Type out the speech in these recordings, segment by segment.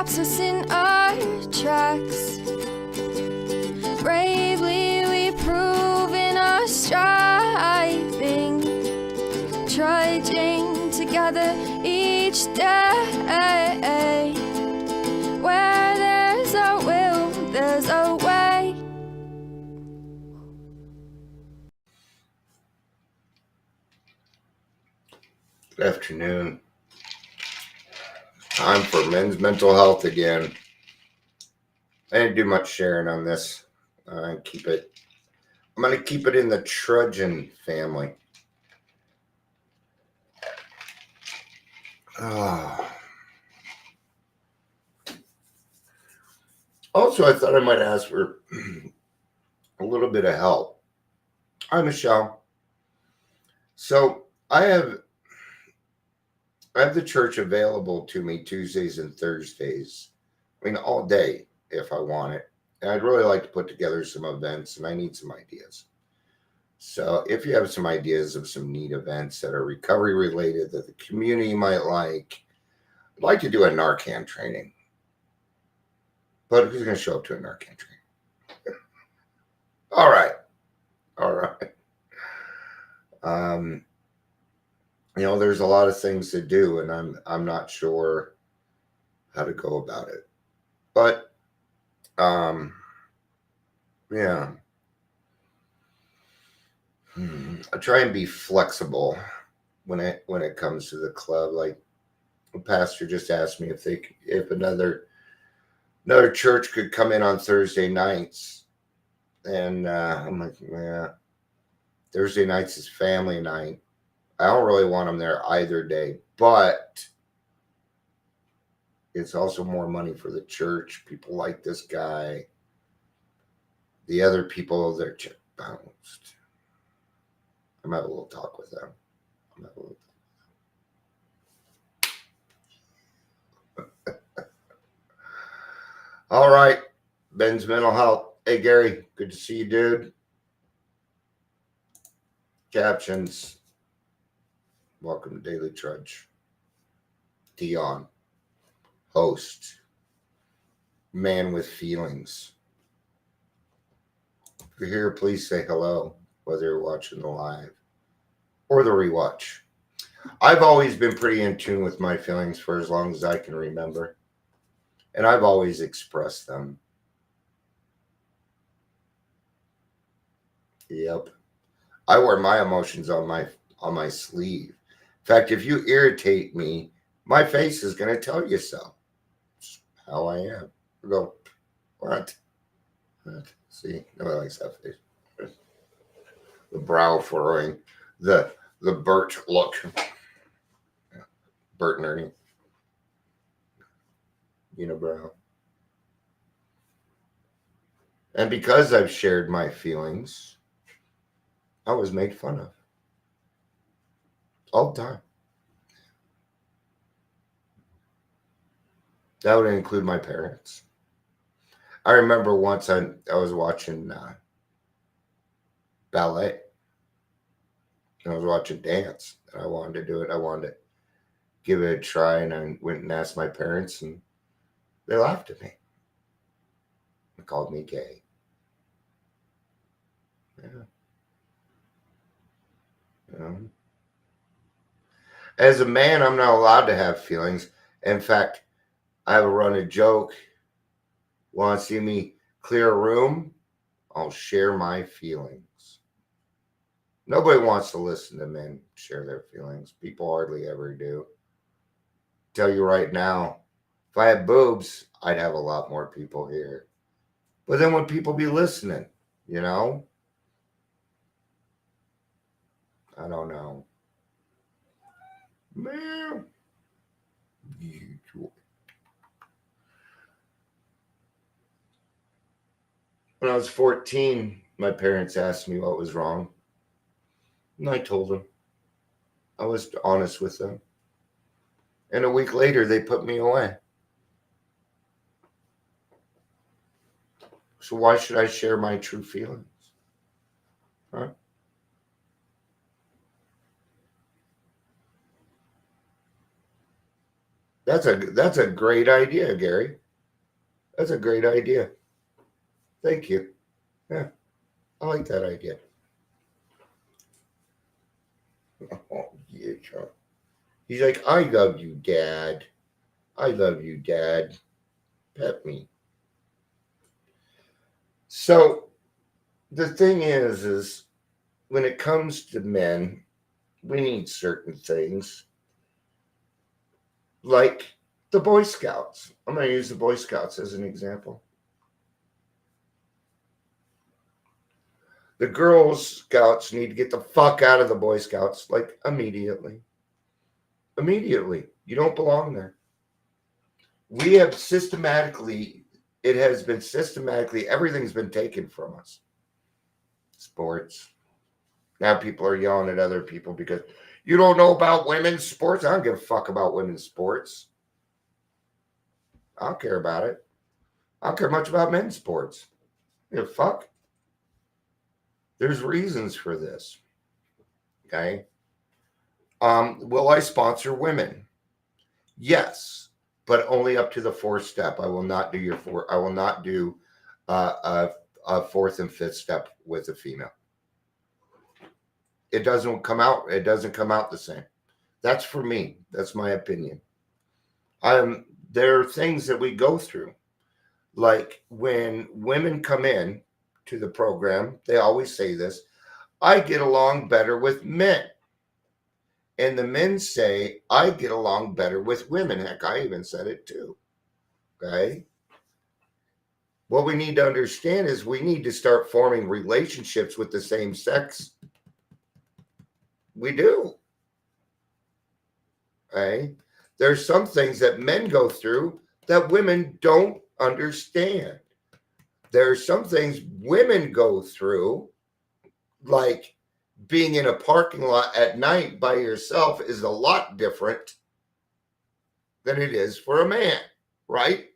stops us in our tracks. Bravely we prove in our striving, trudging together each day. Where there's a will, there's a way. Good afternoon. Time for men's mental health again. I didn't do much sharing on this. I'm going to keep it in the Trudgeon family. Also, I thought I might ask for a little bit of help. Hi, Michelle. So I have the church available to me Tuesdays and Thursdays. I mean, all day if I want it. And I'd really like to put together some events, and I need some ideas. So if you have some ideas of some neat events that are recovery related that the community might like, I'd like to do a Narcan training. But who's going to show up to a Narcan training? All right. There's a lot of things to do, and I'm not sure how to go about it. But yeah. I try and be flexible when it comes to the club. Like the pastor just asked me if another church could come in on Thursday nights, and I'm like, yeah, Thursday nights is family night. I don't really want them there either day, but it's also more money for the church. People like this guy. The other people, they're just bounced. I'm going to have a little talk with them. All right. Ben's mental health. Hey, Gary. Good to see you, dude. Captions. Welcome to Daily Trudge. Dion. Host. Man with feelings. If you're here, please say hello, whether you're watching the live or the rewatch. I've always been pretty in tune with my feelings for as long as I can remember. And I've always expressed them. Yep. I wear my emotions on my sleeve. In fact, if you irritate me, my face is going to tell you so. It's how I am. I go, what? See, nobody likes that face. The brow furrowing, the Bert look. Bert and Ernie. Unibrow. And because I've shared my feelings, I was made fun of. All the time. That would include my parents. I remember once I was watching ballet. I was watching dance, and I wanted to do it. I wanted to give it a try, and I went and asked my parents, and they laughed at me. They called me gay. Yeah. As a man, I'm not allowed to have feelings. In fact, I have a running joke. Want to see me clear a room? I'll share my feelings. Nobody wants to listen to men share their feelings. People hardly ever do. Tell you right now, if I had boobs, I'd have a lot more people here. But then would people be listening? I don't know. Man. When I was 14, my parents asked me what was wrong. And I told them. I was honest with them. And a week later, they put me away. So why should I share my true feelings? Huh? That's a great idea, Gary. That's a great idea. Thank you. Yeah, I like that idea. Oh, yeah, John. He's like, I love you, Dad. I love you, Dad. Pet me. So the thing is when it comes to men, we need certain things like the Boy Scouts. I'm going to use the Boy Scouts as an example. The Girl Scouts need to get the fuck out of the Boy Scouts, like immediately. Immediately. You don't belong there. We have systematically, it has been systematically, everything's been taken from us. Sports. Now people are yelling at other people because you don't know about women's sports. I don't give a fuck about women's sports. I don't care about it. I don't care much about men's sports. You fuck. There's reasons for this. Okay. Will I sponsor women? Yes, but only up to the fourth step. I will not do your four. I will not do a fourth and fifth step with a female. It doesn't come out. It doesn't come out the same. That's for me. That's my opinion. There are things that we go through, like when women come in to the program, they always say this: I get along better with men. And the men say, I get along better with women. Heck, I even said it too. Okay. What we need to understand is we need to start forming relationships with the same sex. We do. Okay. There's some things that men go through that women don't understand. There are some things women go through, like being in a parking lot at night by yourself is a lot different than it is for a man, right?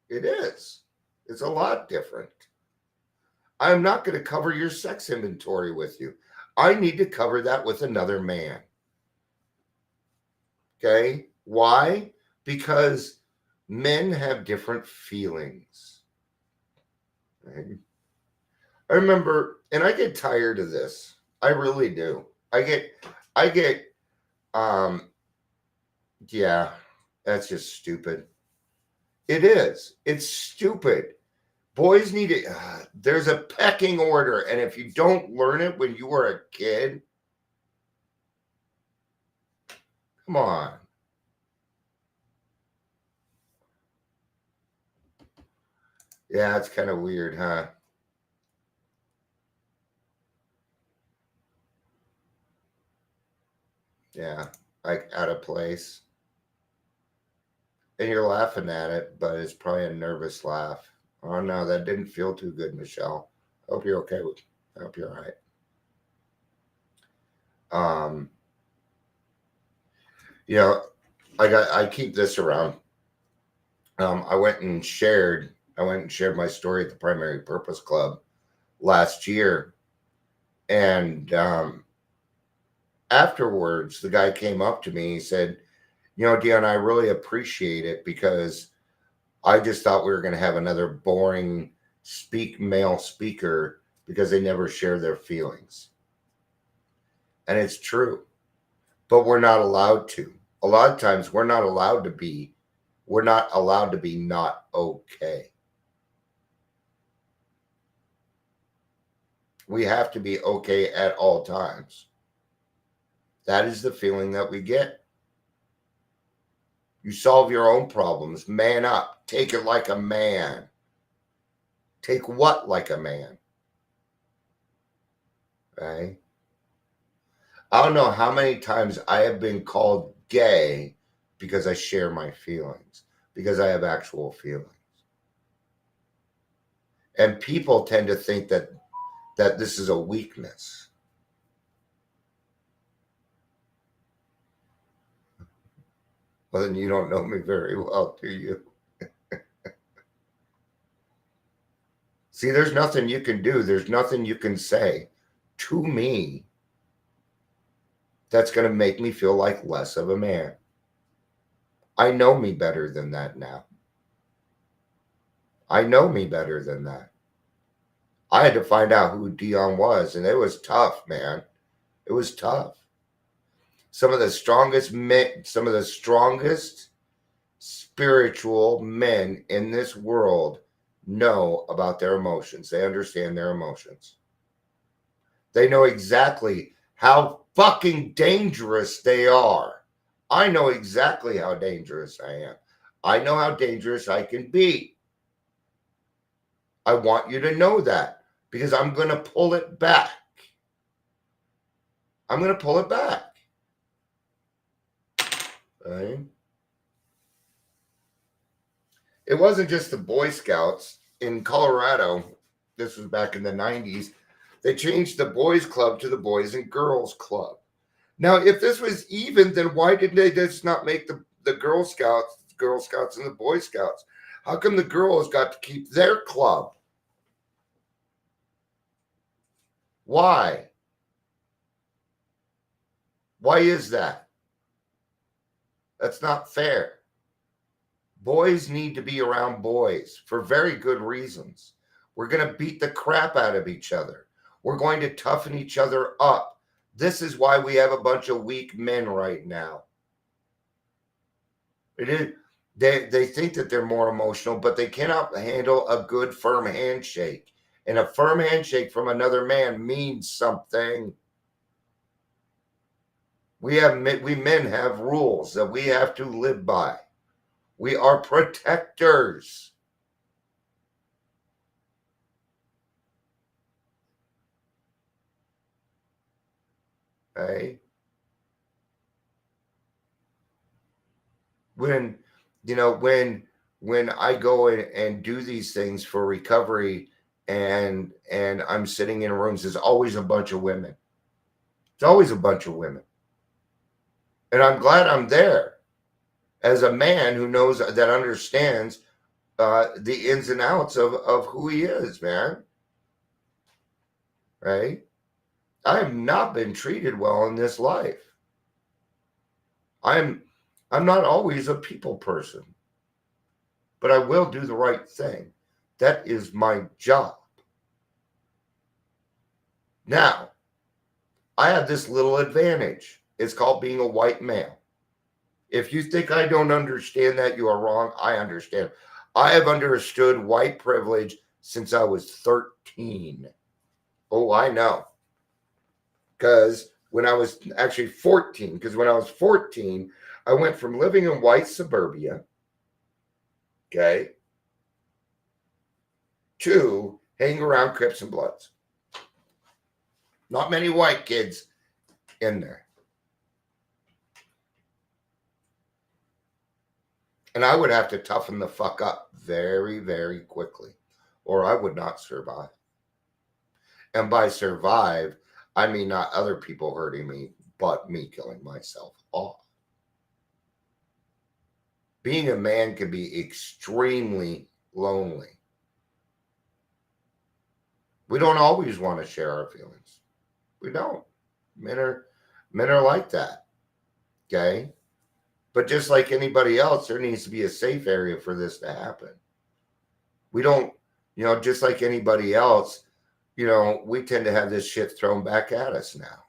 It is. It's a lot different. I'm not going to cover your sex inventory with you. I need to cover that with another man. Okay? Why? Because men have different feelings. Right? I remember, and I get tired of this. I really do. Yeah, that's just stupid. It is. It's stupid. Boys need it. There's a pecking order. And if you don't learn it when you were a kid, come on. Yeah, it's kind of weird, huh? Yeah, like out of place. And you're laughing at it, but it's probably a nervous laugh. Oh no, that didn't feel too good, Michelle. Hope you're okay. I hope you're all right. You know, I keep this around. I went and shared my story at the Primary Purpose Club last year, and afterwards, the guy came up to me. He said, "You know, Dion, I really appreciate it because I just thought we were going to have another boring male speaker because they never share their feelings." And it's true, but we're not allowed to. A lot of times we're not allowed to be not okay. We have to be okay at all times. That is the feeling that we get. You solve your own problems. Man up. Take it like a man. Take what like a man? Right? I don't know how many times I have been called gay because I share my feelings, because I have actual feelings. And people tend to think that this is a weakness. Well, then you don't know me very well, do you? See, there's nothing you can do. There's nothing you can say to me that's going to make me feel like less of a man. I know me better than that now. I know me better than that. I had to find out who Dion was, and it was tough, man. It was tough. Some of the strongest men, some of the strongest spiritual men in this world know about their emotions. They understand their emotions. They know exactly how fucking dangerous they are. I know exactly how dangerous I am. I know how dangerous I can be. I want you to know that because I'm going to pull it back. I'm going to pull it back. Right? It wasn't just the Boy Scouts in Colorado. This was back in the 90s. They changed the Boys Club to the Boys and Girls Club. Now, if this was even, then why didn't they just not make the Girl Scouts and the Boy Scouts? How come the girls got to keep their club? Why? Why is that? That's not fair. Boys need to be around boys for very good reasons. We're going to beat the crap out of each other. We're going to toughen each other up. This is why we have a bunch of weak men right now. It is. They think that they're more emotional, but they cannot handle a good firm handshake. And a firm handshake from another man means something. We men have rules that we have to live by. We are protectors. Okay? When when I go in and do these things for recovery and I'm sitting in rooms, there's always a bunch of women. It's always a bunch of women. And I'm glad I'm there as a man who knows that understands the ins and outs of who he is, man. Right? I have not been treated well in this life. I'm not always a people person, but I will do the right thing. That is my job. Now, I have this little advantage. It's called being a white male. If you think I don't understand that, you are wrong. I understand. I have understood white privilege since I was 13. Oh, I know. Because when I was actually 14, because when I was 14, I went from living in white suburbia, okay, to hanging around Crips and Bloods. Not many white kids in there. And I would have to toughen the fuck up very, very quickly, or I would not survive. And by survive, I mean not other people hurting me, but me killing myself off. Being a man can be extremely lonely. We don't always want to share our feelings. We don't. Men are like that. Okay? But just like anybody else, there needs to be a safe area for this to happen. We don't, just like anybody else, we tend to have this shit thrown back at us now.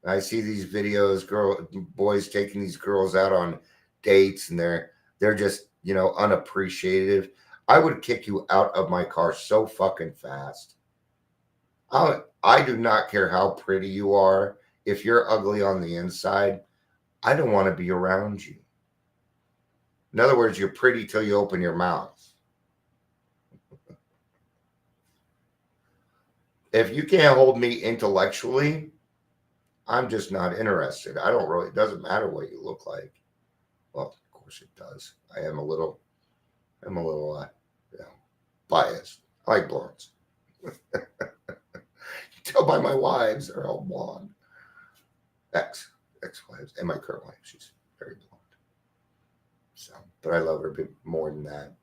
I see these videos, boys taking these girls out on dates, and they're just, unappreciative. I would kick you out of my car so fucking fast. I do not care how pretty you are. If you're ugly on the inside, I don't want to be around you. In other words, you're pretty till you open your mouth. If you can't hold me intellectually, I'm just not interested. It doesn't matter what you look like. Well, of course it does. I'm a little biased. I like blondes. You tell by my wives, they're all blonde. Ex-wives, and my current wife, she's very blonde. So, but I love her a bit more than that.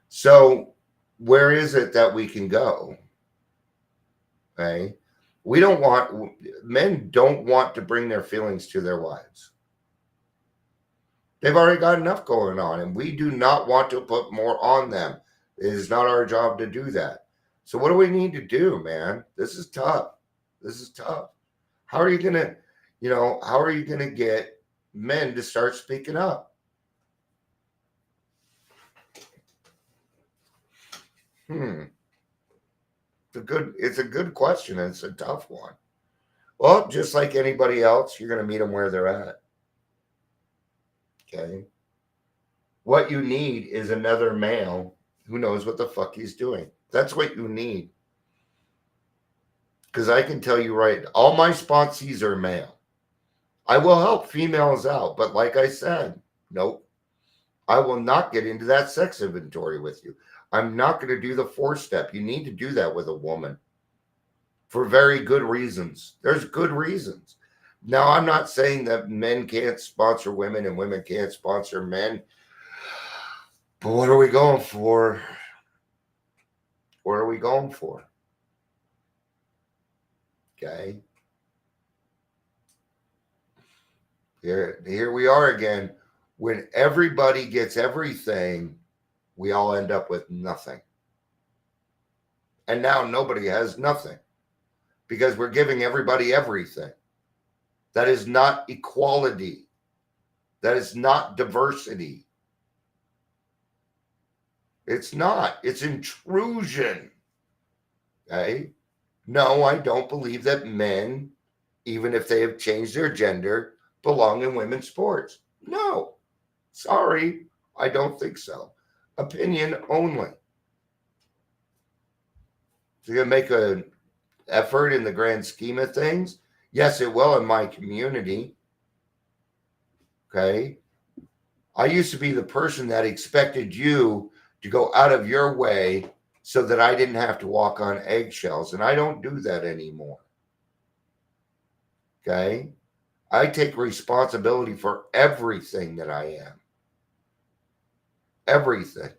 So, where is it that we can go? Okay. Men don't want to bring their feelings to their wives. They've already got enough going on, and we do not want to put more on them. It is not our job to do that. So what do we need to do, man? This is tough. This is tough. How are you gonna, how are you gonna get men to start speaking up? It's a good question, and it's a tough one. Well, just like anybody else, you're gonna meet them where they're at. Okay. What you need is another male who knows what the fuck he's doing. That's what you need. Because I can tell you right, all my sponsees are male. I will help females out, but like I said, nope. I will not get into that sex inventory with you. I'm not going to do the 4-step. You need to do that with a woman for very good reasons. There's good reasons. Now, I'm not saying that men can't sponsor women and women can't sponsor men. But what are we going for? What are we going for? Okay. Here we are again. When everybody gets everything, we all end up with nothing. And now nobody has nothing because we're giving everybody everything. That is not equality. That is not diversity. It's not. It's intrusion. Okay? No, I don't believe that men, even if they have changed their gender, belong in women's sports. No. Sorry, I don't think so. Opinion only. So you're going to make an effort in the grand scheme of things? Yes, it will in my community. Okay? I used to be the person that expected you to go out of your way so that I didn't have to walk on eggshells, and I don't do that anymore. Okay? I take responsibility for everything that I am. Everything.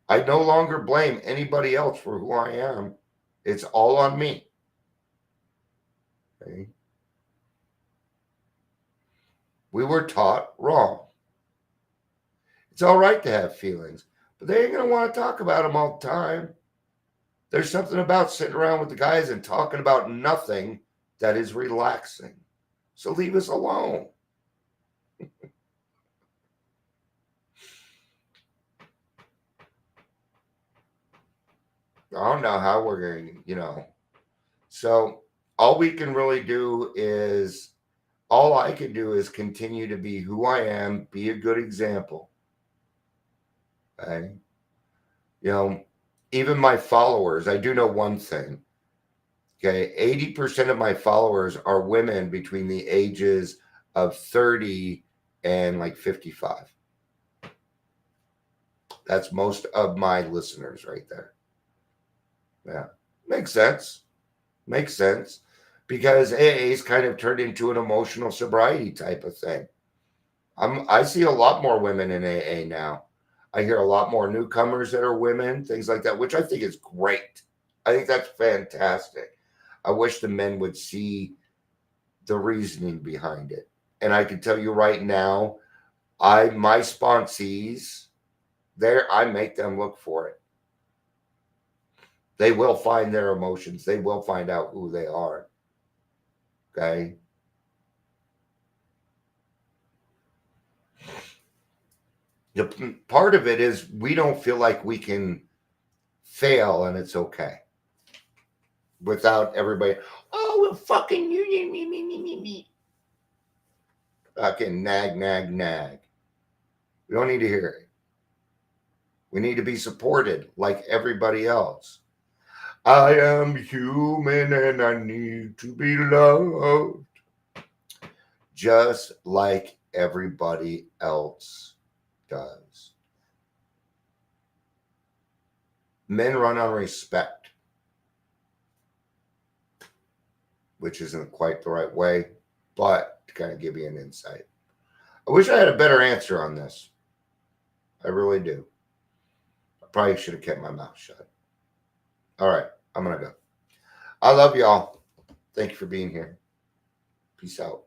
I no longer blame anybody else for who I am. It's all on me. Okay? We were taught wrong. It's all right to have feelings, but they ain't going to want to talk about them all the time. There's something about sitting around with the guys and talking about nothing that is relaxing. So leave us alone. I don't know how we're going to, So all I can do is continue to be who I am, be a good example. Okay? Even my followers, I do know one thing. Okay, 80% of my followers are women between the ages of 30 and like 55. That's most of my listeners right there. Yeah, makes sense. Makes sense. Because AA's kind of turned into an emotional sobriety type of thing. I see a lot more women in AA now. I hear a lot more newcomers that are women, things like that, which I think is great. I think that's fantastic. I wish the men would see the reasoning behind it. And I can tell you right now, my sponsees, I make them look for it. They will find their emotions. They will find out who they are. Okay? The part of it is we don't feel like we can fail and it's okay. Without everybody, oh, well, fucking you, me. Fucking nag. We don't need to hear it. We need to be supported like everybody else. I am human and I need to be loved just like everybody else does. Men run on respect, which isn't quite the right way, but to kind of give you an insight. I wish I had a better answer on this. I really do. I probably should have kept my mouth shut. All right, I'm going to go. I love y'all. Thank you for being here. Peace out.